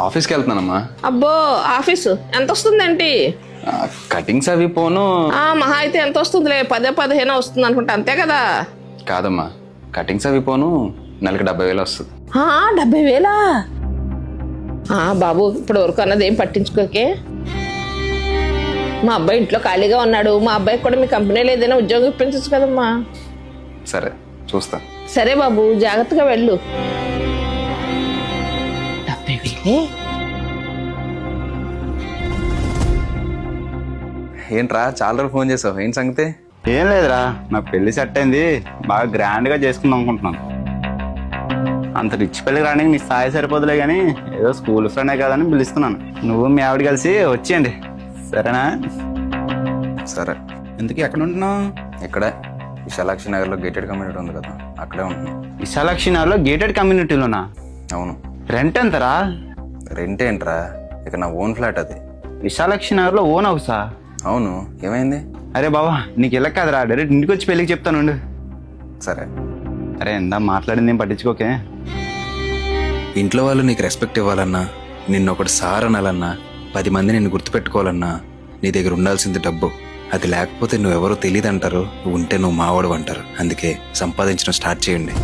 ఆఫీస్కి వెళ్తున్నానమ్మా. అబ్బో ఆఫీసు ఎంత వస్తుందేంటి? కటింగ్స్ అవి పోను. మహా అయితే ఎంత వస్తుందిలే, 10-15 వస్తుంది అనుకుంటా, అంతే కదా? కాదమ్మా, కటింగ్స్ అవి పోను నెలకి 70,000 వస్తుంది. 70,000? బాబు ఇప్పుడు వరకు అన్నది ఏం పట్టించుకోకే. మా అబ్బాయి ఇంట్లో ఖాళీగా ఉన్నాడు, మా అబ్బాయికి కూడా మీ కంపెనీలో ఏదైనా ఉద్యోగం ఇప్పించచ్చు కదమ్మా. సరే చూస్తా. సరే బాబు, జాగ్రత్తగా వెళ్ళు. 70,000? ఏంట్రా చాలా రోజులు ఫోన్ చేసావు, ఏంటి సంగతి? ఏం లేదురా, నా పెళ్లి సెట్ అయింది, బాగా గ్రాండ్ గా చేసుకుందాం అనుకుంటున్నాను. అంత రిచ్ పెళ్లి రానికి నీ స్థాయి సరిపోదులే కానీ ఏదో స్కూల్ ఫ్రెండే కదని పిలుస్తున్నాను. నువ్వు మీ ఆవిడ కలిసి వచ్చేయండి, సరేనా? సరే. ఎందుకు ఎక్కడ ఉంటున్నావు? ఇక్కడే విశాలాక్షి నగర్లో గేటెడ్ కమ్యూనిటీ ఉంది కదా, అక్కడే ఉంటున్నాను. విశాలాక్షి నగర్లో గేటెడ్ కమ్యూనిటీలోనా? అవును. రెంట్ ఎంతరా? రెంట్ ఏంట్రా, ఇక నా ఓన్ ఫ్లాట్ అది. విశాలాక్షి నగర్లో ఓన్ హౌసా? అవును, ఏమైంది? అరే బాబా, నీకు ఇలా కాదురా, డైరెక్ట్ ఇంటికి వచ్చి పెళ్ళికి చెప్తాను. సరే. అరే ఇందా మాట్లాడింది ఏం పట్టించుకోకే. ఇంట్లో వాళ్ళు నీకు రెస్పెక్ట్ ఇవ్వాలన్నా, నిన్ను ఒకటి సార్ అనాలన్నా, 10 మంది నిన్ను గుర్తుపెట్టుకోవాలన్నా నీ దగ్గర ఉండాల్సింది డబ్బు. అది లేకపోతే నువ్వెవరో తెలియదు అంటారు, నువ్వు ఉంటే నువ్వు మావాడు అంటారు. అందుకే సంపాదించడం స్టార్ట్ చేయండి.